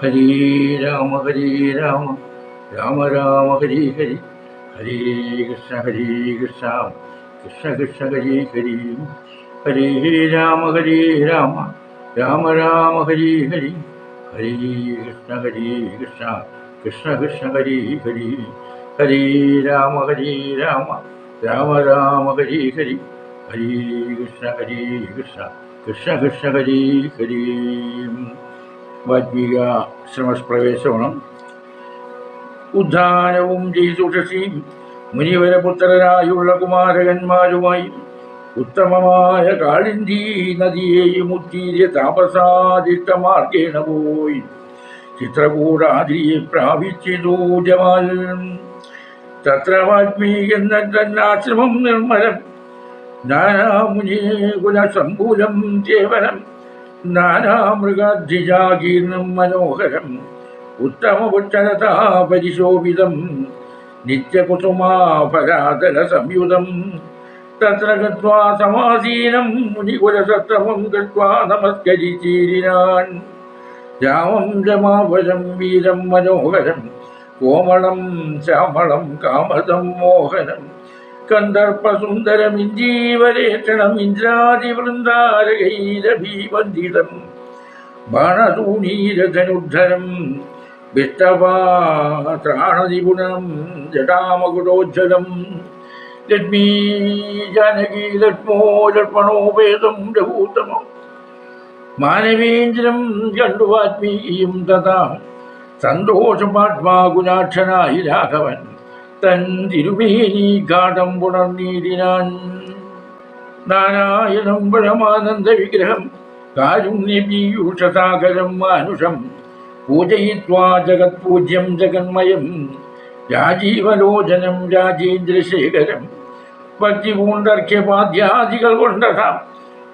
ഹരേ രാമ ഹരേ രാമ രാമ രാമ ഹരി ഹരി. ഹരേ കൃഷ്ണ കൃഷ്ണ കൃഷ്ണ ഹരി ഹരി. ഹരേ രാമ രാമ രാമ ഹരി ഹരി. ഹരേ കൃഷ്ണ കൃഷ്ണ കൃഷ്ണ ഹരി ഹരി. ഹരേ രാമ രാമ രാമ ഹരി ഹരി. ഹരേ കൃഷ്ണ കൃഷ്ണ കൃഷ്ണ ഹരി ഹരി. വാൽമീക ശ്രമപ്രവേശനം. ഉദ്ധാനവും ചെയ്തുഷസിയും മുനിവരപുത്രരായുള്ള കുമാരകന്മാരുമായി ഉത്തമമായ കാളിന്ദി നദിയെയും ഉത്തീര്യ താപസാദിഷ്ടമാർഗേണ പോയി ചിത്രകൂടാതിരിയെ പ്രാപിച്ചിതു ജമാൽ. തത്ര വാൽമീകെന്ന തന്നാശ്രമം നിർമ്മലം നാനാമുനികുലസംകുലം കേവലം നാനാമൃഗാധിജാകീർണം മനോഹരം ഉത്തമപുക്ഷരതാ പരിശോഭിതം നിത്യകുസുമാഫലാതല സംയുതം. തത്ര ഗത്വാ സമാസീനം മുനികുലസത്തമം ഗത്വാ നമസ്കരിച്ചീരിനാൻ. രാമം രമാവരം വീരം മനോഹരം കോമളം ശ്യാമളം കാമദം മോഹനം കന്ദർപ്പസുന്ദരമിഞ്ജീവരേക്ഷണം ഇന്ദ്രാദിവൃന്ദാരകൈരഭീവന്ദിതം ബാണതൂണീരധനുദ്ധരം വിഷ്ടപാത്രാണനിപുണം ജടാമകുടോജ്വലം. ലക്ഷ്മീ ജാനകീ ലക്ഷ്മോ ലക്ഷ്മണോപേതം രഘൂത്തമം മാനവേന്ദ്രം കണ്ടു വാൽമീകിയും തഥാ സന്തോഷമാത്മാകുലാക്ഷനായി രാഘവൻ തൻ തിരുമേനി ഘാടം പുണർന്നീടിനാൻ. നാരായണം പരമാനന്ദ വിഗ്രഹം കാരുണ്യപീയൂഷസാഗരം മാനുഷം പൂജയിത്വാ ജഗത്പൂജ്യം ജഗന്മയം രാജീവലോചനം രാജേന്ദ്രശേഖരം ഭക്തിപൂണ്ടർഘ്യപാദ്യാദികൾ കൊണ്ടതാം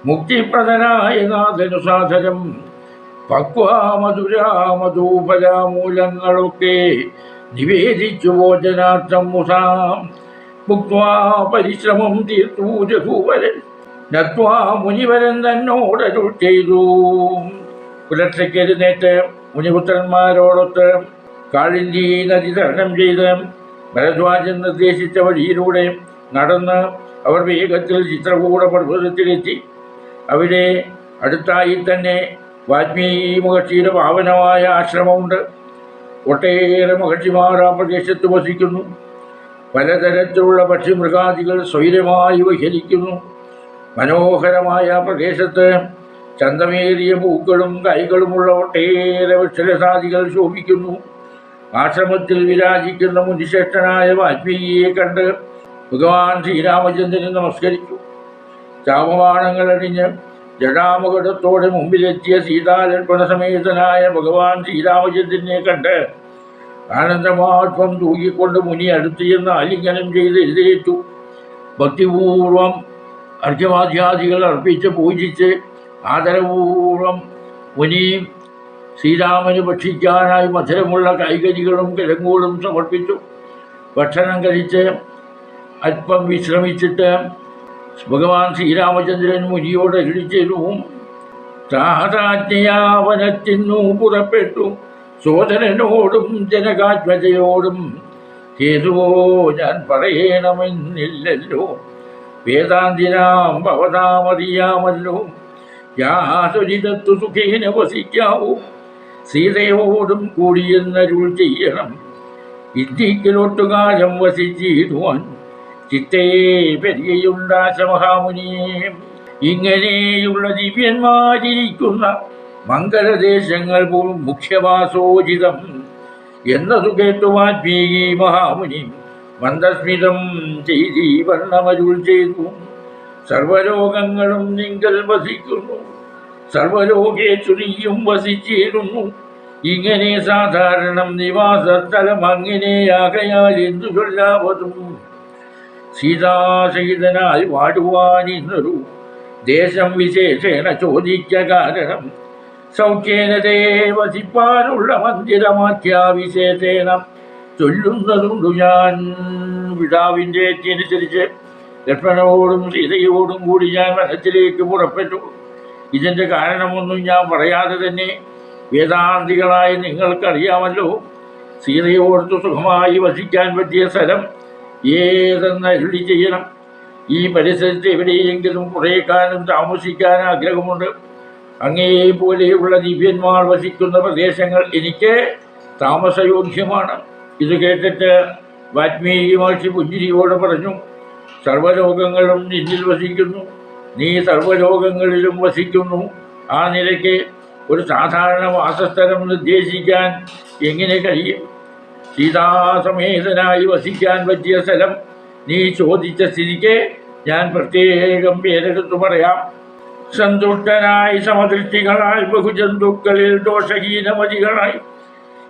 മുക്തിപ്രദനായ നാഥനുസാധനം പക്വാമധുരാമധൂപരാമൂലങ്ങളൊക്കെ നിവേദിച്ചു ഭോജനാർത്ഥം മുസാം ഭുക്വാ പരിശ്രമം തീർത്തു രഘുവരൻ നത്വാ മുനിവരൻ തന്നോടരുൾ ചെയ്തു. പുലർച്ചയ്ക്കെഴുന്നേറ്റ് മുനിപുത്രന്മാരോടൊത്ത് കാളിന്ദി നദി തരണം ചെയ്ത് ഭരദ്വാജൻ നിർദ്ദേശിച്ച വഴിയിലൂടെ നടന്ന് അവർ വേഗത്തിൽ ചിത്രകൂട പർവ്വതത്തിലെത്തി. അവിടെ അടുത്തായി തന്നെ വാൽമീകി മഹർഷിയുടെ പാവനമായ ആശ്രമമുണ്ട്. ഒട്ടേറെ മഹർഷിമാർ ആ പ്രദേശത്ത് വസിക്കുന്നു. പലതരത്തിലുള്ള പക്ഷിമൃഗാദികൾ സ്വൈരമായി വിഹരിക്കുന്നു. മനോഹരമായ പ്രദേശത്ത് ചന്തമേറിയ പൂക്കളും കായ്കളുമുള്ള ഒട്ടേറെ വൃക്ഷരസാദികൾ ശോഭിക്കുന്നു. ആശ്രമത്തിൽ വിരാജിക്കുന്ന മുനിശ്രേഷ്ഠനായ വാൽമീകിയെ കണ്ട് ഭഗവാൻ ശ്രീരാമചന്ദ്രൻ നമസ്കരിച്ചു. ചാപമാണങ്ങൾ അണിഞ്ഞ് ജടാമകുടത്തോടെ മുമ്പിലെത്തിയ സീതാലക്ഷ്മണസമേതനായ ഭഗവാൻ ശ്രീരാമചന്ദ്രനെ കണ്ട് ആനന്ദമാത്മം തൂക്കിക്കൊണ്ട് മുനി അടുത്ത് ചെന്ന് ആലിംഗനം ചെയ്ത് എഴുന്നേറ്റു. ഭക്തിപൂർവം അർഘ്യമാധ്യാദികൾ അർപ്പിച്ച് പൂജിച്ച് ആദരപൂർവം മുനി ശ്രീരാമന് ഭക്ഷിക്കാനായി മധുരമുള്ള കായ്കനികളും കിഴങ്ങുകളും സമർപ്പിച്ചു. ഭക്ഷണം കഴിച്ച് അല്പം വിശ്രമിച്ചിട്ട് ഭഗവാൻ ശ്രീരാമചന്ദ്രൻ മുനിയോട് അരുളിച്ചെയ്തു. താതാജ്ഞയാവനത്തിന്നു പുറപ്പെട്ടു സോദരനോടും ജനകാത്മജയോടും ഹേതുവോ ഞാൻ പറയണമെന്നില്ലല്ലോ. വേദാന്തിനാം ഭവതാമറിയാമല്ലോ. യാതൊരിടത്തു സുഖേന വസിക്കാവൂ സീതയോടും കൂടിയെന്നരുൾ ചെയ്യണം. ഇന്ത്യക്കിലൊട്ടുകാലം വസിച്ചിടുവാൻ ചിത്തേ പെരിയുണ്ടാശ മഹാമുനിയെ. ഇങ്ങനെയുള്ള ദിവ്യന്മാരിരിക്കുന്ന മംഗളദേശങ്ങൾ പോലും മുഖ്യവാസോചിതം എന്നതു കേട്ടു വാൽമീകി മഹാമുനി മന്ദസ്മിതം ചെയ്തി വർണ്ണമരുൾ ചെയ്തു. സർവലോകങ്ങളും നിങ്ങൾ വസിക്കുന്നു, സർവലോകേഷു നീയും വസിച്ചിരുന്നു. ഇങ്ങനെ സാധാരണം നിവാസസ്ഥലം അങ്ങനെയാകയാൽ എന്തു ചൊല്ലാവതും. സീതാസഹിതനായി വാടുവാനിന്നൊരു ദേശം വിശേഷേണ ചോദിക്ക കാരണം. സൗഖ്യേന വസിപ്പാനുള്ള മന്ദിരമാഖ്യാവിശേഷേണ ചൊല്ലുന്നതുണ്ടു ഞാൻ. പിതാവിൻ്റെ അനുസരിച്ച് ലക്ഷ്മണനോടും സീതയോടും കൂടി ഞാൻ വനത്തിലേക്ക് പുറപ്പെട്ടു. ഇതിൻ്റെ കാരണമൊന്നും ഞാൻ പറയാതെ തന്നെ വേദാന്തികളായി നിങ്ങൾക്കറിയാമല്ലോ. സീതയോടത്ത് സുഖമായി വസിക്കാൻ പറ്റിയ സ്ഥലം ഏതെന്ന് അരുളി ചെയ്യണം. ഈ പരിസരത്ത് എവിടെയെങ്കിലും കുറേ കാലം താമസിക്കാൻ ആഗ്രഹമുണ്ട്. അങ്ങേ പോലെയുള്ള ദിവ്യന്മാർ വസിക്കുന്ന പ്രദേശങ്ങൾ എനിക്ക് താമസയോഗ്യമാണ്. ഇത് കേട്ടിട്ട് വാൽമീകി മഹർഷി പുഞ്ചിരിയോട് പറഞ്ഞു, സർവ്വലോകങ്ങളും നിന്നിൽ വസിക്കുന്നു, നീ സർവ്വലോകങ്ങളിലും വസിക്കുന്നു. ആ നിലയ്ക്ക് ഒരു സാധാരണ വാസസ്ഥലം നിർദ്ദേശിക്കാൻ എങ്ങനെ കഴിയും? സീതാസമേതനായി വസിക്കാൻ പറ്റിയ സ്ഥലം നീ ചോദിച്ച സ്ഥിതിക്ക് ഞാൻ പ്രത്യേകം പേരെടുത്തു പറയാം. സന്തുഷ്ടനായി സമദൃഷ്ടികളായി ബഹുജന്തുക്കളിൽ ദോഷഹീനമതികളായി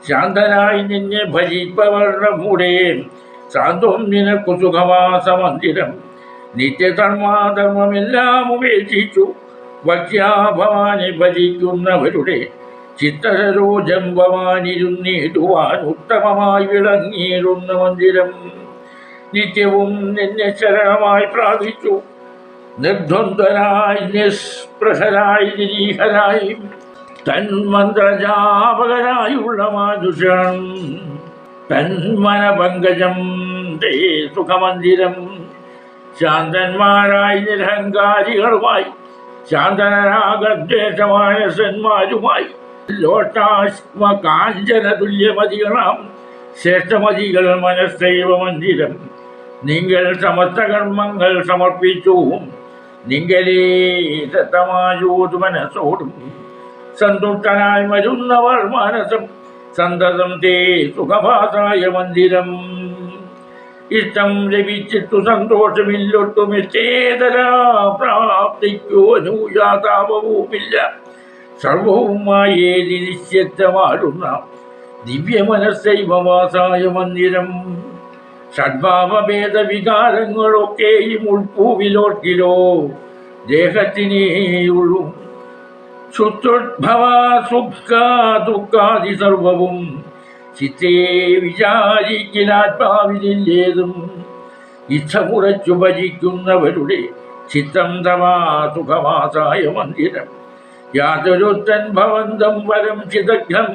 ശാന്തനായി നിന്നെ ഭജിപ്പവരുടെ കൂടെ സാന്ത്വം നിനക്കു സുഖവാസമന്ദിരം. നിത്യധർമാധർമ്മമെല്ലാം ഉപേക്ഷിച്ചു ഭക്ഷ്യാഭവാനെ ഭജിക്കുന്നവരുടെ ചിത്തസരോജം ഭവാനിരുന്നിടുവാൻ ഉത്തമമായി വിളങ്ങിയിരുന്ന മന്ദിരം. നിത്യവും നിന്നെ ശരണമായി പ്രാപിച്ചു നിർദ്വന്ദ്വരായി നിസ്പൃഹരായി നിരീഹരായി തന്മന്ത്രജാപകരായുള്ള മാനുഷൻ തന്മനപങ്കജം തേ സുഖമന്ദിരം. ശാന്തന്മാരായി നിരഹങ്കാരികളുമായി ശാന്തനരാഗദ്വേഷമാനസന്മാരുമായി ലോട്ടാശ്മകാഞ്ചന തുല്യമതികളാം ശ്രേഷ്ഠമതികൾ മനസ്സൈവ മന്ദിരം. നിങ്ങൾ സമസ്ത കർമ്മങ്ങൾ സമർപ്പിച്ചു നിങ്ങളേ സത്തമായോതു മനസ്സോടും സന്തുഷ്ടനായി മരുന്നവർ മാനസം സന്തതം തേ സുഖഭാസായ മന്ദിരം. ഇഷ്ടം ലഭിച്ചിട്ടു സന്തോഷമില്ലൊട്ടും ഇഷ്ടേതരാ പ്രാപ്തിക്കു അനുയാതാപവുമില്ല. സർവവുമായി ഏതി നിശ്ചിത്തമാടുന്ന ദിവ്യമനസ്സൈവവാസായ മന്ദിരം. ഷഡ്ഭാവഭേദ വികാരങ്ങളൊക്കെയും ഉൾപ്പൂവിലോട്ടിലോ ദേഹത്തിനേയുള്ളൂ. ശുദ്ധോദ്ഭവ സുഖ ദുഃഖാദി സർവവും ചിത്തേ വിചാരിക്കലാത്മാവിലേതും. ഇച്ഛമുറച്ചു ഭജിക്കുന്നവരുടെ ചിത്തം തവാ സുഖവാസായ മന്ദിരം. യാതൊരുത്തൻ ഭവന്തം വരം ചിതഘ്നം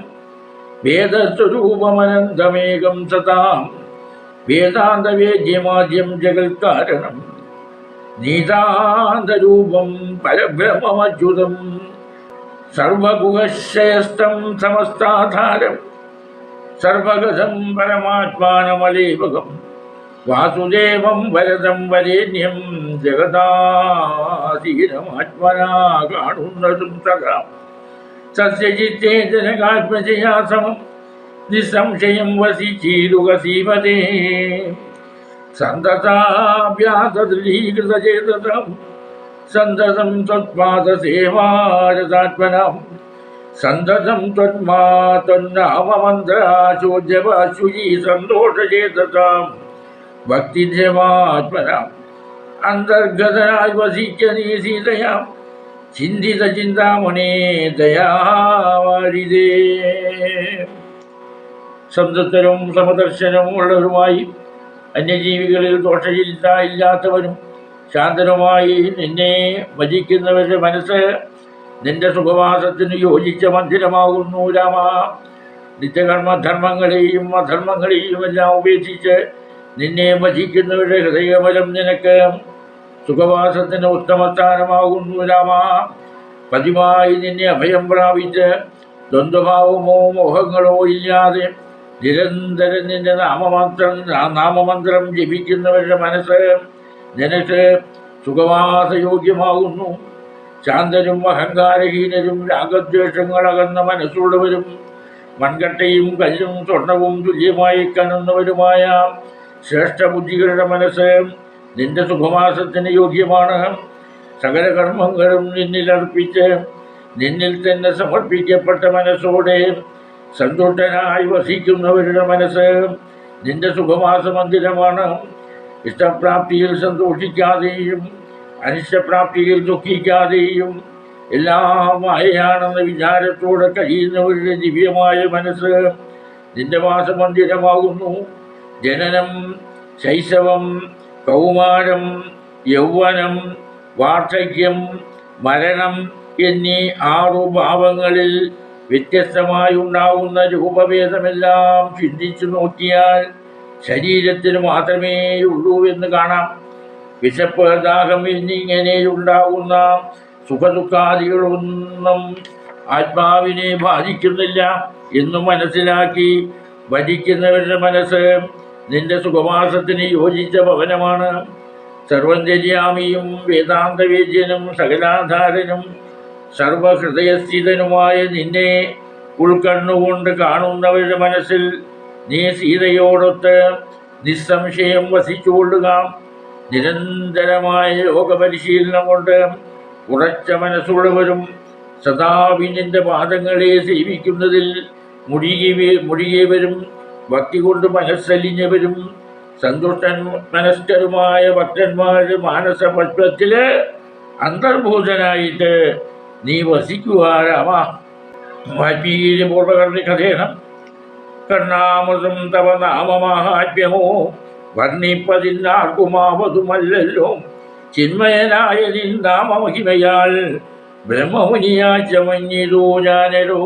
വേദസ്വരൂപമനന്തമേകം സതാം. വേദാന്തവേദ്യമാദ്യം ജഗൽക്കാരണം നീതാന്തരൂപം പരബ്രഹ്മമച്യുതം. സർവഗുഹശ്രയസ്ഥം സമസ്താധാരം സർവഗതം പരമാത്മാനമലേപകം. വാസുദേവം വരദം വരേണ്യം ജഗദാധീനമാത്മനാ കാണുന്നതും സഖാം. സസ്യചിത്തേ ജനകാത്മജയാസമം നിസ്സംശയം വസിച്ചീരുക സീമതേ. സന്തതാഭ്യാസദൃഢീകൃതചേതസം സന്തതം ത്വത്പാദസേവാരതാത്മനാം. സന്തതം ത്വന്മാതന്നാമമന്ത്രാചോദ്യവാശുചി സന്തോഷചേതസാം ഭക്തിജമാത്മനാം. അന്തർഗതനായി വസിക്ക നീ സീതയാം ചിന്തിത ചിന്താമണേ ദയാവാരിതേ. സംതൃപ്തരും സമദർശനവും ഉള്ളവരുമായി അന്യജീവികളിൽ ദോഷമില്ലാത്തവരും ശാന്തനുമായി നിന്നെ ഭജിക്കുന്നവരുടെ മനസ്സ് നിന്റെ സുഖവാസത്തിന് യോജിച്ച മന്ദിരമാകുന്നു രാമ. നിത്യകർമ്മധർമ്മങ്ങളെയും അധർമ്മങ്ങളെയും എല്ലാം ഉപേക്ഷിച്ച് നിന്നെ ഭജിക്കുന്നവരുടെ ഹൃദയമലം നിനക്ക് സുഖവാസത്തിന് ഉത്തമസ്ഥാനമാകുന്നു രാമ. പതിവായി നിന്നെ അഭയം പ്രാപിച്ച് ദ്വന്ദ്ഭാവമോ മോഹങ്ങളോ ഇല്ലാതെ നിരന്തരം നിന്റെ നാമമന്ത്രം ജപിക്കുന്നവരുടെ മനസ്സ് നിനക്ക് സുഖവാസയോഗ്യമാകുന്നു. ശാന്തരും അഹങ്കാരഹീനരും രാഗദ്വേഷങ്ങളകന്ന മനസ്സുള്ളവരും മൺകട്ടയും കല്ലും സ്വർണവും തുല്യമായി കാണുന്നവരുമായ ശ്രേഷ്ഠബുദ്ധികളുടെ മനസ്സ് നിന്റെ സുഖവാസത്തിന് യോഗ്യമാണ്. സകല കർമ്മങ്ങളും നിന്നിലർപ്പിച്ച് നിന്നിൽ തന്നെ സമർപ്പിക്കപ്പെട്ട മനസ്സോടെ സന്തുഷ്ടനായി വസിക്കുന്നവരുടെ മനസ്സ് നിന്റെ സുഖവാസ മന്ദിരമാണ്. ഇഷ്ടപ്രാപ്തിയിൽ സന്തോഷിക്കാതെയും അനിഷ്ടപ്രാപ്തിയിൽ ദുഃഖിക്കാതെയും എല്ലാം മായയാണെന്ന വിചാരത്തോടെ കഴിയുന്നവരുടെ ദിവ്യമായ മനസ്സ് നിന്റെ വാസമന്ദിരമാകുന്നു. ജനനം, ശൈശവം, കൗമാരം, യൗവനം, വാർദ്ധക്യം, മരണം എന്നീ 6 ഭാവങ്ങളിൽ വ്യത്യസ്തമായി ഉണ്ടാകുന്ന രൂപഭേദമെല്ലാം ചിന്തിച്ചു നോക്കിയാൽ ശരീരത്തിന് മാത്രമേ ഉള്ളൂ എന്ന് കാണാം. വിശപ്പ്, ദാഹം എന്നിങ്ങനെയുണ്ടാകുന്ന സുഖദുഃഖാദികളൊന്നും ആത്മാവിനെ ബാധിക്കുന്നില്ല എന്ന് മനസ്സിലാക്കി ഭജിക്കുന്നവരുടെ മനസ്സ് നിന്റെ സുഖവാസത്തിന് യോജിച്ച ഭവനമാണ്. സർവന്തര്യാമിയും വേദാന്തവേദ്യനും സകലാധാരനും സർവഹൃദയസ്ഥിതനുമായ നിന്നെ ഉൾക്കണ്ണുകൊണ്ട് കാണുന്നവരുടെ മനസ്സിൽ നീ സീതയോടൊത്ത് നിസ്സംശയം വസിച്ചുകൊള്ളുക. നിരന്തരമായ യോഗപരിശീലനം കൊണ്ട് ഉറച്ച മനസ്സുള്ളവരും സദാ നിന്റെ പാദങ്ങളെ സേവിക്കുന്നതിൽ മുഴുകിയവരും ഭക്തി കൊണ്ട് മനസ്സലിഞ്ഞവരും മനസ്കരുമായ ഭക്തന്മാരുടെ മാനസപത്വത്തില് അന്തർഭൂതനായിട്ട് നീ വസിക്കുക രാമ. വാൽമീകി പൂർവകർണി കഥേനം കർണാമൃതം തവ നാമമാഹാത്മ്യമോ വർണ്ണിപ്പതിന്നാർക്കുമാവതുമല്ലോ. ചിന്മയനായ നിൻ നാമമഹിമയാൽ ബ്രഹ്മമുനിയാച്ചമഞ്ഞിതോ ഞാനരോ.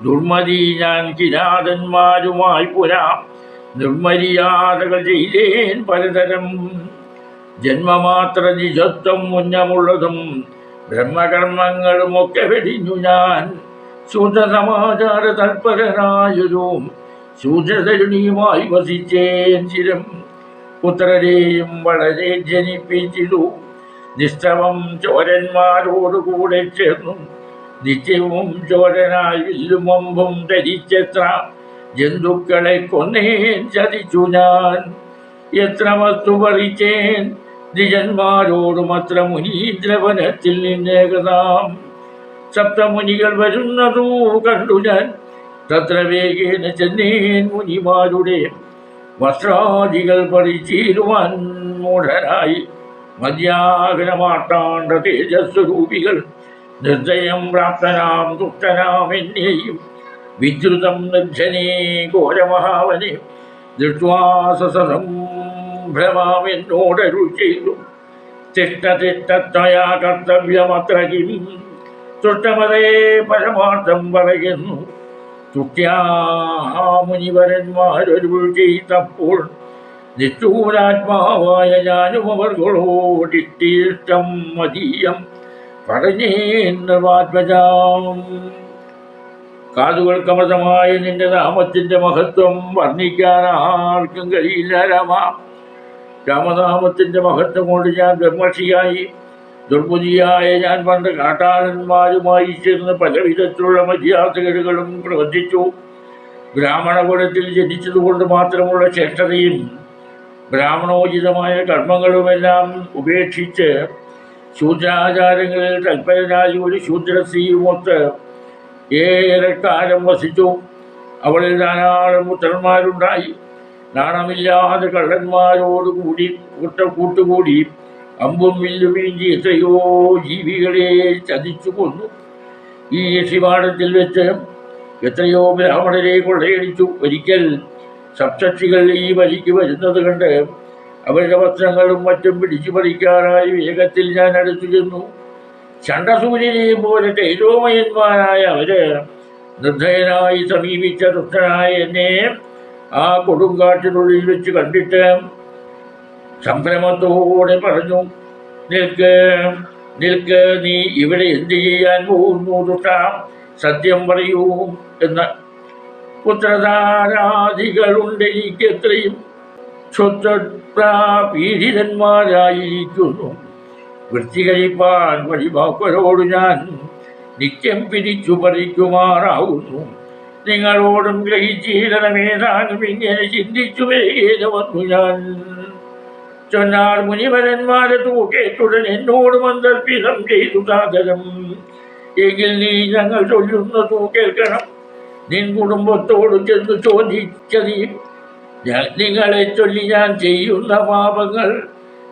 ദുർമതി ഞാൻ കിരാതന്മാരുമായി പുരാ നിർമര്യാദകൾ ചെയ്തേൻ പലതരം. ജന്മമാത്ര നിജത്വം മുന്നമുള്ളതും ബ്രഹ്മകർമ്മങ്ങളുമൊക്കെ വെടിഞ്ഞു ഞാൻ. ശൂദ്രസമാചാര തൽപരനായൊരു ശൂദ്രതരുണിയുമായി വസിച്ചേൻ ചിരം. പുത്രരെയും വളരെ ജനിപ്പിച്ചിതു നിസ്തവം ചോരന്മാരോടുകൂടെ ചേർന്നു. നിത്യവും ചോരനായി വില്ലും അമ്പും ധരിച്ചെത്ര ജന്തുക്കളെ കൊന്നേൻ ചതിച്ചു ഞാൻ. എത്ര വസ്തു പറിച്ചേൻ ദ്വിജന്മാരോടും അത്ര മുനീന്ദ്രവനത്തിൽ നിന്നേകതാം. സപ്തമുനികൾ വരുന്നതു കണ്ടു ഞാൻ തത്ര വേഗേന ചെന്നേൻ. മുനിമാരുടെ വസ്ത്രാദികൾ പറിച്ചീരുവാൻ മൂഢനായി മധ്യാഹ്നമാട്ടാണ്ട തേജസ്വരൂപികൾ നിർദ്ദയം പ്രാപ്തനാം ദുഷ്ടനാം എന്നെയും വിദ്രുതം നിർജ്ജനേ ഘോരമഹാവനെ ദൃഷ്ട്വാസംഭ്രമാമെന്നോടരുൾ ചെയ്തു. തിഷ്ടതിഷ്ടത്വയാ കർത്തവ്യമത്ര കിം തുഷ്ടമതേ പരമാർത്ഥം പറയുന്നു. തുഷ്ട്യാമുനിവരന്മാരൊരുൾ ചെയ്തപ്പോൾ നിഷ്ഠൂരാത്മാവായ ഞാനും അവർകളോടിഷ്ടം മതീയം പറഞ്ഞേൻ നിർവാത്മജാം. കാതുകൾക്കമൃതമായ നിന്റെ നാമത്തിന്റെ മഹത്വം വർണ്ണിക്കാൻ ആർക്കും കഴിയില്ല രാമ. രാമനാമത്തിന്റെ മഹത്വം കൊണ്ട് ഞാൻ ബ്രഹ്മർഷിയായി. ദുർബുദ്ധിയായ ഞാൻ പണ്ട് കാട്ടാളന്മാരുമായി ചേർന്ന് പലവിധത്തിലുള്ള മര്യാദകളും പ്രവർത്തിച്ചു. ബ്രാഹ്മണകുലത്തിൽ ജനിച്ചതുകൊണ്ട് മാത്രമുള്ള ശ്രേഷ്ഠതയും ബ്രാഹ്മണോചിതമായ കർമ്മങ്ങളുമെല്ലാം ഉപേക്ഷിച്ച് ശൂദ്രാചാരങ്ങളിൽ തൽപരനായി ഒരു ശൂദ്രസ്ത്രീയുമൊത്ത് ഏറെക്കാലം വസിച്ചു. അവളിൽ ധാരാളം പുത്രന്മാരുണ്ടായി. നാണമില്ലാതെ കള്ളന്മാരോടുകൂടി കൂട്ടുകൂടി അമ്പും വില്ലും വീഞ്ചി എത്രയോ ജീവികളെ ചതിച്ചു കൊന്നു. ഈ യക്ഷിപാടത്തിൽ വെച്ച് എത്രയോ ബ്രാഹ്മണരെ കൊള്ളയടിച്ചു. ഒരിക്കൽ സപ്തർഷികൾ ഈ വഴിക്ക് വരുന്നത് കണ്ട് അവരുടെ വസ്ത്രങ്ങളും മറ്റും പിടിച്ചു പറിക്കാനായി വേഗത്തിൽ ഞാൻ അടുത്തു ചെന്നു. ചണ്ഡസൂര്യനെ പോലെ തേജോമയന്മാരായ അവര് നിർദ്ധയനായി സമീപിച്ച ദുഷ്ടനായ എന്നെ ആ കൊടുങ്കാട്ടിനുള്ളിൽ വെച്ച് കണ്ടിട്ട് സംഭ്രമത്തോടെ പറഞ്ഞു, നിൽക്ക് നിൽക്ക്, നീ ഇവിടെ എന്ത് ചെയ്യാൻ പോകുന്നു ദുഷ്ട? സത്യം പറയൂ എന്ന്. പുത്രധാരാദികളുണ്ട് എനിക്ക് എത്രയും, സ്വത്വപീഡിതന്മാരായിരിക്കുന്നു. വൃത്തി കഴിപ്പാൻ വഴിവാക്കരോട് ഞാൻ നിത്യം പിരിച്ചു പറിക്കുമാറാകുന്നു. നിങ്ങളോടും ഗ്രഹിച്ചീലനമേതാനും ഇങ്ങനെ ചിന്തിച്ചു വേഗേന വന്നു ഞാൻ. ചൊന്നാർ മുനിവരന്മാരെ തൂക്കേറ്റുടൻ എന്നോട് മന്ദർപ്പിതം ചെയ്തു സാദരം. എങ്കിൽ നീ ഞങ്ങൾ ചൊല്ലുന്നതു കേൾക്കണം. നിൻ കുടുംബത്തോട് ചെന്ന് ചോദിച്ചതീ നിങ്ങളെ ചൊല്ലി ഞാൻ ചെയ്യുന്ന പാപങ്ങൾ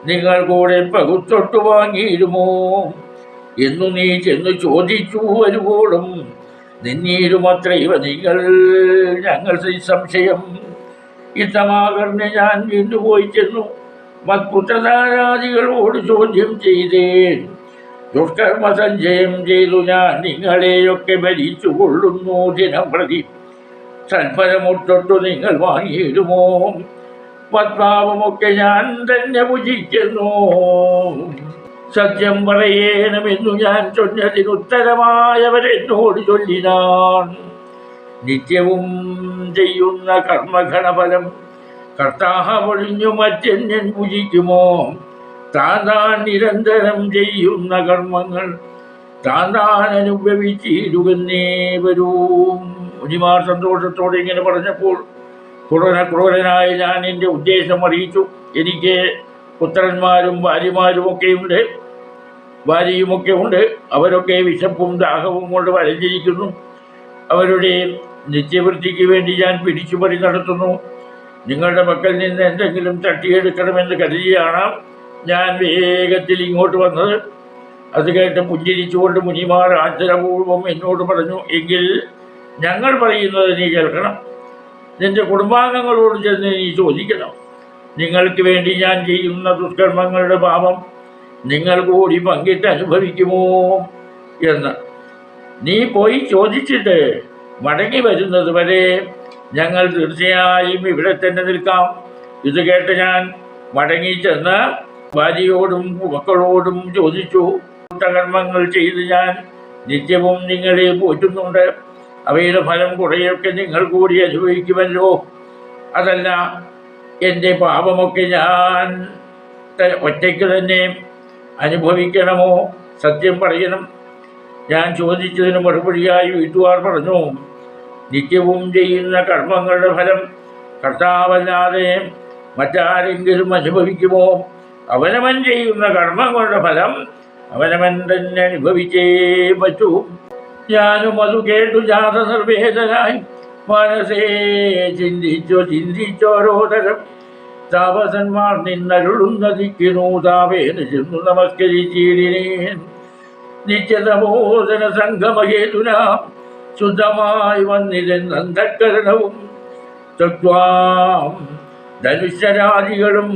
നിങ്ങൾ കൂടെ പകുത്തൊട്ടു വാങ്ങിയിരുമോ എന്നു നീ ചെന്ന് ചോദിച്ചു വരുവോളും നിന്നീരുമത്രൈവ നിങ്ങൾ ഞങ്ങൾ സംശയം. ഇത്തമാകർന്ന് ഞാൻ വീണ്ടുപോയി ചെന്നു മത്പുത്രധാരാദികളോട് ചോദ്യം ചെയ്തേൻ. ദുഷ്കർമ്മ സഞ്ചയം ചെയ്തു ഞാൻ നിങ്ങളെയൊക്കെ ഭരിച്ചു കൊള്ളുന്നു ദിനം പ്രതി. സൽഫലമൊട്ടൊട്ടു നിങ്ങൾ വാങ്ങിയിടുമോ? മത്ഭാവമൊക്കെ ഞാൻ തന്നെ ഭുജിക്കുന്നു. സത്യം പറയണമെന്നു ഞാൻ ചൊന്നതിനുത്തരമായവരെന്നോട് ചൊല്ലിനാൻ. നിത്യവും ചെയ്യുന്ന കർമ്മഘണഫലം കർത്താവൊഴിഞ്ഞു മറ്റെന്നൻ ഭുജിക്കുമോ? താൻ നിരന്തരം ചെയ്യുന്ന കർമ്മങ്ങൾ താൻ അനുഭവിച്ചിടുവന്നേ വരൂ. മുനിമാർ സന്തോഷത്തോടെ ഇങ്ങനെ പറഞ്ഞപ്പോൾ ക്രൂരനായ ഞാൻ എൻ്റെ ഉദ്ദേശം അറിയിച്ചു. എനിക്ക് പുത്രന്മാരും ഭാര്യയുമൊക്കെ ഉണ്ട്. അവരൊക്കെ വിശപ്പും ദാഹവും കൊണ്ട് വലഞ്ഞിരിക്കുന്നു. അവരുടെ നിത്യവൃത്തിക്ക് വേണ്ടി ഞാൻ പിടിച്ചുപറി നടത്തുന്നു. നിങ്ങളുടെ മക്കളിൽ നിന്ന് എന്തെങ്കിലും തട്ടിയെടുക്കണമെന്ന് കരുതിയാണ് ഞാൻ വേഗത്തിൽ ഇങ്ങോട്ട് വന്നത്. അത് കേട്ട് പുഞ്ചിരിച്ചുകൊണ്ട് മുനിമാർ ആദരപൂർവം എന്നോട് പറഞ്ഞു, എങ്കിൽ ഞങ്ങൾ പറയുന്നത് നീ കേൾക്കണം. നിന്റെ കുടുംബാംഗങ്ങളോട് ചെന്ന് നീ ചോദിക്കണം. നിങ്ങൾക്ക് വേണ്ടി ഞാൻ ചെയ്യുന്ന ദുഷ്കർമ്മങ്ങളുടെ പാപം നിങ്ങൾ കൂടി പങ്കിട്ട് അനുഭവിക്കുമോ എന്ന്. നീ പോയി ചോദിച്ചിട്ട് മടങ്ങി വരുന്നത് വരെ ഞങ്ങൾ തീർച്ചയായും ഇവിടെ തന്നെ നിൽക്കാം. ഇത് കേട്ട് ഞാൻ മടങ്ങിച്ചെന്ന് ഭാര്യയോടും മക്കളോടും ചോദിച്ചു, കർമ്മങ്ങൾ ചെയ്ത് ഞാൻ നിത്യവും നിങ്ങളെ പോറ്റുന്നുണ്ട്. അവയുടെ ഫലം കുറേയൊക്കെ നിങ്ങൾ കൂടി അനുഭവിക്കുമല്ലോ. അതല്ല, എൻ്റെ പാപമൊക്കെ ഞാൻ ഒറ്റയ്ക്ക് തന്നെ അനുഭവിക്കണമോ? സത്യം പറയണം. ഞാൻ ചോദിച്ചതിന് മറുപടിയായി വീട്ടുകാർ പറഞ്ഞു, നിത്യവും ചെയ്യുന്ന കർമ്മങ്ങളുടെ ഫലം കർത്താവല്ലാതെ മറ്റാരെങ്കിലും അനുഭവിക്കുമോ? അവനവൻ ചെയ്യുന്ന കർമ്മങ്ങളുടെ ഫലം അവനവൻ തന്നെ അനുഭവിച്ചേ പറ്റൂ. ഞാനും അത് കേട്ടു ജാത നിർവേദനായി മനസ്സേ ചിന്തിച്ചോരോതരം താപസന്മാർ നിന്നരുളുന്നതിക്കിനു താവേന് ചെന്നു നമസ്കരിച്ചിടിനേൻ. നിത്യതമോദന സംഗമഹേതുന ശുദ്ധമായി വന്നിരുന്ന അന്ധക്കരണവും തത്വാം ധനുഷ്യരാജികളും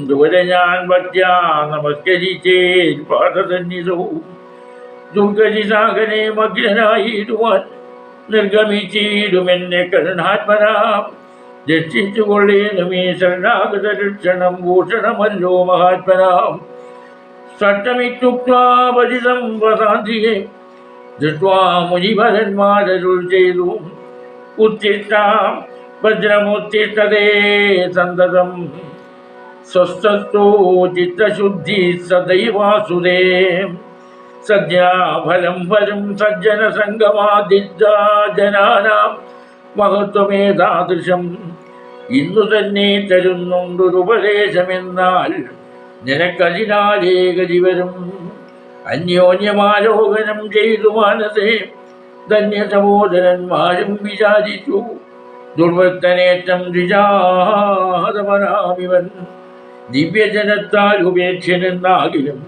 ദൂരെ ഞാൻ ഭക്ത്യാ നമസ്കരിച്ചേൻ പാദസന്നിധവും. ദുർഗതിസാഗനെ മഗ്നനായിടുവാൻ നിർഗമിച്ചിടുമെന്നെ കരുണാത്മനാം. രക്ഷിച്ചുകൊള്ളേനുമേ ശരണാഗത രക്ഷണം ഭൂഷണമല്ലോ മഹാത്മനാം. സട്ടമിത്യുക്വാപതിതം വസാന്തിയെ ദൃഷ്ട്വാ മുനിഭരന്മാരരുൾ ചെയ്തു, ഉത്തിഷ്ഠാം ഭദ്രമുത്തിഷ്ഠതേ സന്തതം സ്വസ്ഥോ ചിത്തശുദ്ധി സദൈവാസുദേ. സദ്യാഫലം വരും സജ്ജന സംഗമാദിജനാനാം മഹത്വമേതാദൃശം ഇന്നു തന്നെ തരുന്നുണ്ടൊരുപദേശമെന്നാൽ നിനക്കതിനാലേ ഗതി വരും. അന്യോന്യമാലോകനം ചെയ്തു മാനസേ ധന്യസഹോദരന്മാരും വിചാരിച്ചു, ദുർവൃത്തനേറ്റം ദ്വിജാതമനാമിവൻ ദിവ്യജനത്താൽ ഉപേക്ഷനെന്നാകിലും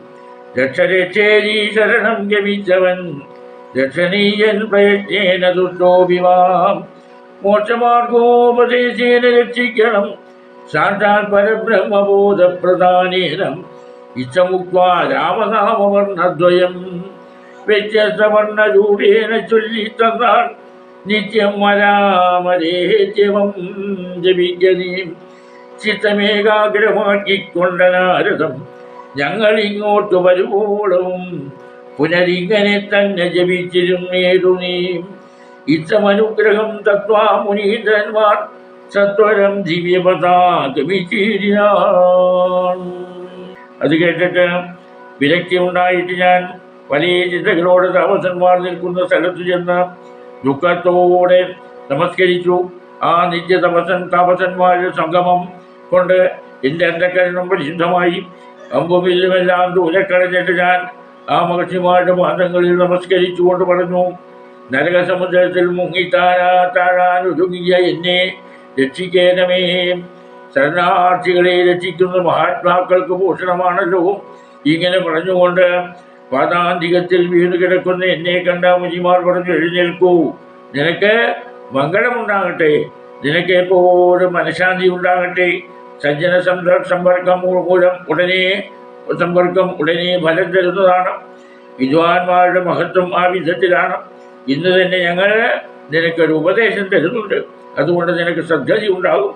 രക്ഷരക്ഷേരീ ശരണം ഗമിച്ചവൻ രക്ഷണീയൻ പ്രയജ്ഞേന ദുഷ്ടോഭിമാം. മോക്ഷമാർഗോപദേശേന രക്ഷിക്കണം സാക്ഷാൽ പരബ്രഹ്മബോധപ്രധാനേന. ഇച്ഛമുക്വാ രാമനാമവർണ്ണദ്വയം വ്യത്യസ്തവർണ്ണരൂപേണ ചൊല്ലിത്തന്നാൾ നിത്യം വരാമരേത്യവം ജപിക്കനീം. ചിത്തമേകാഗ്രമാക്കിക്കൊണ്ട നാരദം ഞങ്ങൾ ഇങ്ങോട്ട് വരുവോളവും പുനരിങ്ങനെ തന്നെ ജപിച്ചിരുന്നേതു നീ. ഇത്തമനുഗ്രഹം തത്വാ മുനീന്ദ്രന്മാർ സത്വരം ദിവ്യപതാഗമിച്ചിരിനാൻ. അത് കേട്ടിട്ട് വിരക്തി ഉണ്ടായിട്ട് ഞാൻ വലിയ ചിന്തകളോട് താപസന്മാർ നിൽക്കുന്ന സ്ഥലത്ത് ചെന്ന് ദുഃഖത്തോടെ നമസ്കരിച്ചു. ആ താപസന്മാരുടെ സംഗമം കൊണ്ട് എൻ്റെ അന്ധകരണം പരിശുദ്ധമായി. അമ്പുമില്ലുമെല്ലാം ദൂരെ കളഞ്ഞിട്ട് ഞാൻ ആ മഹർഷിമാരുടെ പാദങ്ങളിൽ നമസ്കരിച്ചുകൊണ്ട് പറഞ്ഞു, നരകസമുദ്രത്തിൽ താഴാനൊരുങ്ങിയ എന്നെ രക്ഷിക്കേണമേ. ശരണാർത്ഥികളെ രക്ഷിക്കുന്ന മഹാത്മാക്കൾക്ക് ഭൂഷണമാണല്ലോ. ഇങ്ങനെ പറഞ്ഞുകൊണ്ട് പാദാന്തികത്തിൽ വീണ് കിടക്കുന്ന എന്നെ കണ്ട മുനിമാർ പറഞ്ഞു, എഴുന്നേൽക്കൂ, നിനക്ക് മംഗളമുണ്ടാകട്ടെ, നിനക്ക് എപ്പോഴും മനഃശാന്തി ഉണ്ടാകട്ടെ. സജ്ജന സമ്പർക്കം ഉടനെ ഫലം തരുന്നതാണ്. വിദ്വാൻമാരുടെ മഹത്വം ആ വിധത്തിലാണ്. ഇന്ന് തന്നെ ഞങ്ങൾ നിനക്കൊരു ഉപദേശം തരുന്നുണ്ട്. അതുകൊണ്ട് നിനക്ക് ശ്രദ്ധതി ഉണ്ടാകും.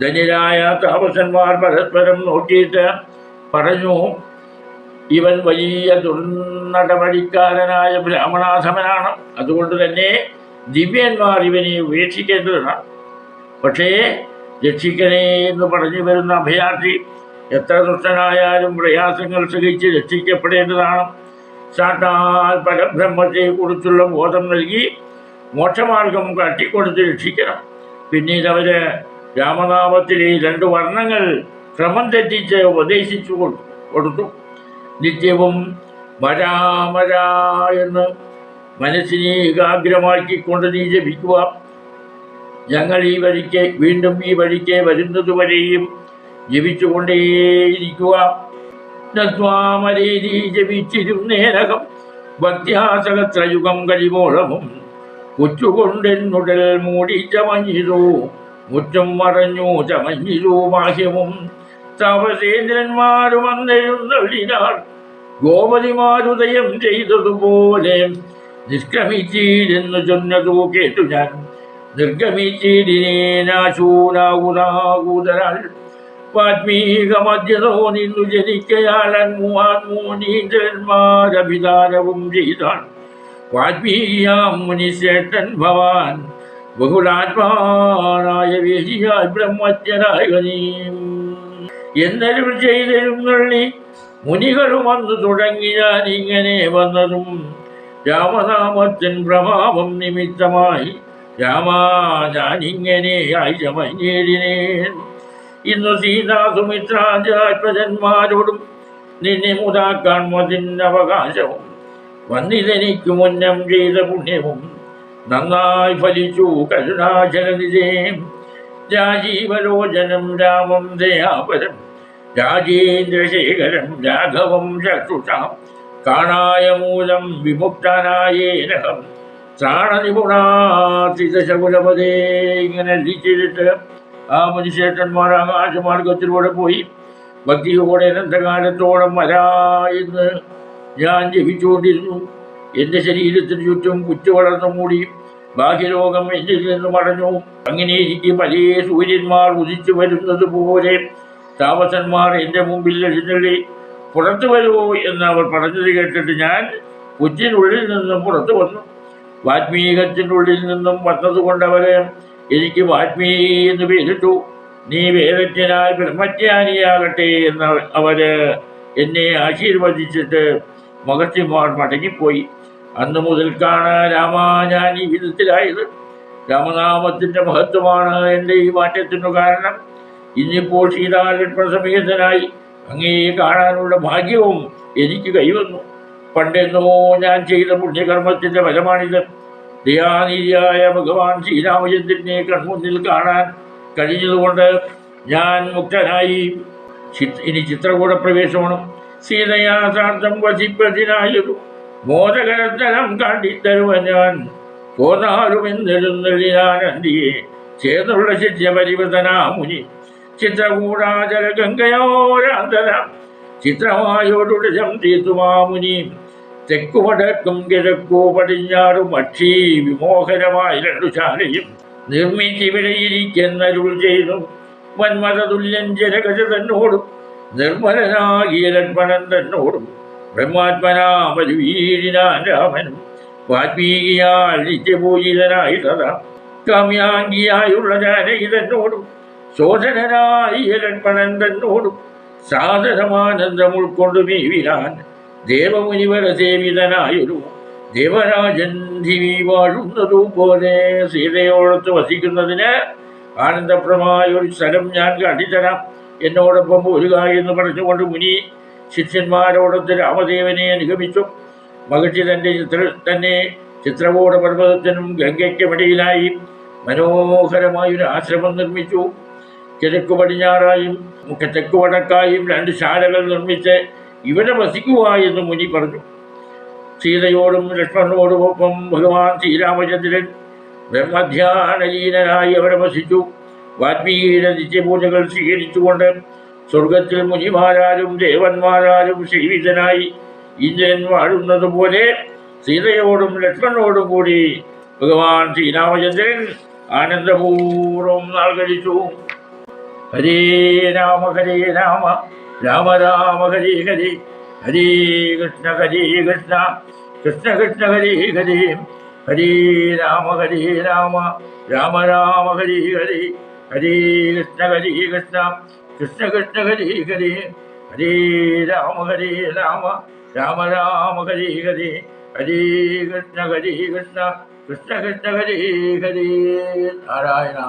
ധന്യരായ താപസന്മാർ പരസ്പരം നോക്കിയിട്ട് പറഞ്ഞു, ഇവൻ വലിയ ദുർനടപടിക്കാരനായ ബ്രാഹ്മണാധമനാണ്. അതുകൊണ്ട് തന്നെ ദിവ്യന്മാർ ഇവനെ ഉപേക്ഷിക്കേണ്ടതാണ്. പക്ഷേ രക്ഷിക്കണേ എന്ന് പറഞ്ഞു വരുന്ന അഭയാർത്ഥി എത്ര ദുഷ്ടനായാലും പ്രയാസങ്ങൾ സഹിച്ച് രക്ഷിക്കപ്പെടേണ്ടതാണ്. സാക്ഷാൽ പരബ്രഹ്മത്തെക്കുറിച്ചുള്ള ബോധം നൽകി മോക്ഷമാർഗം കാട്ടിക്കൊടുത്ത് രക്ഷിക്കണം. പിന്നീട് അവര് രാമനാമത്തിലെ 2 വർണ്ണങ്ങൾ ക്രമം തെറ്റിച്ച് ഉപദേശിച്ചു കൊടുത്തു. നിത്യവും മരാമര എന്ന് മനസ്സിനെ ഏകാഗ്രമാക്കിക്കൊണ്ട് നീ ജപിക്കുക. ഞങ്ങൾ ഈ വഴിക്ക് വീണ്ടും ഈ വഴിക്ക് വരുന്നതുവരെയും ജപിച്ചുകൊണ്ടേയിരിക്കുക. നത്വാമരേരി ജപിച്ചിരുന്നേരകം ഭക്ത്യാസഹസ്രയുഗം കഴിവോളവും കൊച്ചുകൊണ്ടെന്നുടൽ മൂടി ചമഞ്ഞിരു മുറ്റം മറഞ്ഞു ചമഞ്ഞിരു മാഹ്യവും താപസേന്ദ്രന്മാരും അന്നെഴുന്നള്ളിനാൾ ഗോപതിമാരുദയം ചെയ്തതുപോലെ നിഷ്ക്രമിച്ചീരെന്നു ചൊന്നതു കേട്ടു ഞാൻ. നിർഗമിച്ചീടിനേനാശൂനാകുനാകൂതരാൾ വാത്മീകമധ്യതോ നിന്നു ജനിക്കയാളൻ മുനീന്ദ്രന്മാരഭിധാനവും ചെയ്താൾ. വാത്മീയാം മുനിശ്രേഷ്ഠൻ ഭവാൻ ബഹുളാത്മാനായ വേദിയാൽ ബ്രഹ്മജ്ഞനായ നീം എന്നരുൾ ചെയ്തെഴുന്നള്ളി മുനികളും വന്നു തുടങ്ങി. ഞാൻ ഇങ്ങനെ വന്നതും രാമനാമത്തിൻ പ്രഭാവം നിമിത്തമായി. രാമാ ഞാനിങ്ങനെയായി ചമഞ്ഞേടിനേൻ. ഇന്നു സീതാസുമിത്രാജാത്മജന്മാരോടും നിന്നെ മുതാക്കാൻ മതിന്നവകാശവും വന്നിതെനിക്കു മുന്നം ചെയ്ത പുണ്യവും നന്നായി ഫലിച്ചു കരുണാചലനിധേം. രാജീവലോചനം രാമം ദയാപരം രാജേന്ദ്രശേഖരം രാഘവം ചക്ഷുഷാം കാണായ മൂലം വിമുക്തനായേനഹം ത്രാണനിപുണാതിശകുലപതേ. ഇങ്ങനെ എഴുതിച്ചിട്ട് ആ മുനിശ്രേഷ്ഠന്മാർ ആകാശമാർഗത്തിലൂടെ പോയി ഭക്തിയോടെ അനന്തകാലത്തോളം വരായെന്ന് ഞാൻ ജപിച്ചുകൊണ്ടിരുന്നു. എൻ്റെ ശരീരത്തിന് ചുറ്റും കുറ്റു വളർന്നു മൂടി ബാഹ്യലോകം എന്നിൽ നിന്ന് മടഞ്ഞു. അങ്ങനെയിരിക്കെ പല സൂര്യന്മാർ ഉദിച്ചു വരുന്നത് പോലെ താപസന്മാർ എൻ്റെ മുമ്പിൽ എഴുന്നള്ളി പുറത്തു വരുമോ എന്ന് അവർ പറഞ്ഞത് കേട്ടിട്ട് ഞാൻ പുറ്റിനുള്ളിൽ നിന്നും പുറത്തു വന്നു. വാത്മീകത്തിനുള്ളിൽ നിന്നും വന്നതുകൊണ്ട് അവര് എനിക്ക് വാത്മീകി എന്ന് പേരിട്ടു. നീ വേദജ്ഞനായ ബ്രഹ്മജ്ഞാനിയാകട്ടെ എന്ന് അവര് എന്നെ ആശീർവദിച്ചിട്ട് മഹർഷിമാർ മടങ്ങിപ്പോയി. അന്നു മുതൽക്കാണ് രാമാ ഞാൻ ഈ വിധത്തിലായത്. രാമനാമത്തിൻ്റെ മഹത്വമാണ് എൻ്റെ ഈ മാറ്റത്തിനു കാരണം. ഇന്നിപ്പോൾ സീതാലക്ഷ്മണ സമേതനായി അങ്ങയെ കാണാനുള്ള ഭാഗ്യവും എനിക്ക് കൈവന്നു. പണ്ടെന്നോ ഞാൻ ചെയ്ത പുണ്യകർമ്മത്തിൻ്റെ ഫലമാണിത്. ദയാനിധിയായ ഭഗവാൻ ശ്രീരാമചന്ദ്രനെ കൺമുന്നിൽ കാണാൻ കഴിഞ്ഞതുകൊണ്ട് ഞാൻ മുക്തനായി. ഇനി ചിത്രകൂട പ്രവേശമാണ്. സീതയാഥാർത്ഥം വസിപ്പതിനായൊരു മോദകരത്തരം കാട്ടിത്തരുവൻ ഞാൻ പോന്നാലുമെന്നെഴുന്നള്ളിനാനന്ദിയെ ചേർന്നുള്ള ശിഷ്യപരിവർത്തനാമുനി ചിത്രകൂടാചര ഗംഗയോരാന്തര ചിത്രമായോടുടം തീർത്തുമാമുനി. തെക്കു വടക്കും കിഴക്കു പടിഞ്ഞാറും അക്ഷി വിമോഹനമായ 2 ശാലയും നിർമ്മിച്ചിവിടെയിരിക്കുന്നരുൾ ചെയ്തു. വന്മതതുല്യൻ ജനകജ തന്നോടും നിർമ്മലനാകിയ ലക്ഷ്മണൻ തന്നോടും ബ്രഹ്മാത്മനാമരുവീരിനാൻ രാമനും വാത്മീകിയാൽ നിത്യപൂജിതനായി സദാ കാമ്യാംഗിയായുള്ള ജാനകി തന്നോടും ശോധനനായ ലക്ഷ്മണൻ തന്നോടും സാധനമാനന്ദം ഉൾക്കൊണ്ടു മേവിനാൻ ദേവമുനിവര സേവിതനായൊരു ദേവരാജൻ ദിവി വാഴുന്നതു പോലെ. സീതയോടൊത്ത് വസിക്കുന്നതിന് ആനന്ദപ്രമായ ഒരു സ്ഥലം ഞാൻ കാട്ടിത്തരാം. എന്നോടൊപ്പം പോരുക എന്ന് പറഞ്ഞുകൊണ്ട് മുനി ശിഷ്യന്മാരോടൊത്ത് രാമദേവനെ അനുഗമിച്ചു. മഹർഷി തന്നെ ചിത്രകൂട പർവ്വതത്തിനും ഗംഗയ്ക്കുമിടയിലായി മനോഹരമായൊരു ആശ്രമം നിർമ്മിച്ചു. കിഴക്കു പടിഞ്ഞാറായും തെക്കു വടക്കായും 2 ശാലകൾ നിർമ്മിച്ച് ഇവിടെ വസിക്കുക എന്ന് മുനി പറഞ്ഞു. സീതയോടും ലക്ഷ്മണനോടുമൊപ്പം ഭഗവാൻ ശ്രീരാമചന്ദ്രൻ ബ്രഹ്മധ്യാനലീനനായി അവിടെ വസിച്ചു. വാത്മീകിയുടെ നിത്യപൂജകൾ സ്വീകരിച്ചുകൊണ്ട് സ്വർഗത്തിൽ മുനിമാരാരും ദേവന്മാരാരും സേവിതനായി ഇന്ദ്രൻ വാഴുന്നത് പോലെ സീതയോടും ലക്ഷ്മണനോടും കൂടി ഭഗവാൻ ശ്രീരാമചന്ദ്രൻ ആനന്ദപൂർവം നാൾ കഴിച്ചു. ഹരേ രാമ രാമ രാമ ഹരേ ഹരേ, ഹരേ കൃഷ്ണ കൃഷ്ണ കൃഷ്ണ ഹരേ ഹരേ, ഹരേ രാമ രാമ രാമ ഹരേ ഹരേ, ഹരേ കൃഷ്ണ കൃഷ്ണ കൃഷ്ണ ഹരേ ഹരേ, ഹരേ രാമ രാമ രാമ ഹരേ ഹരേ, ഹരേ കൃഷ്ണ കൃഷ്ണ കൃഷ്ണ കൃഷ്ണ ഹരേ ഹരേ. നാരായണ.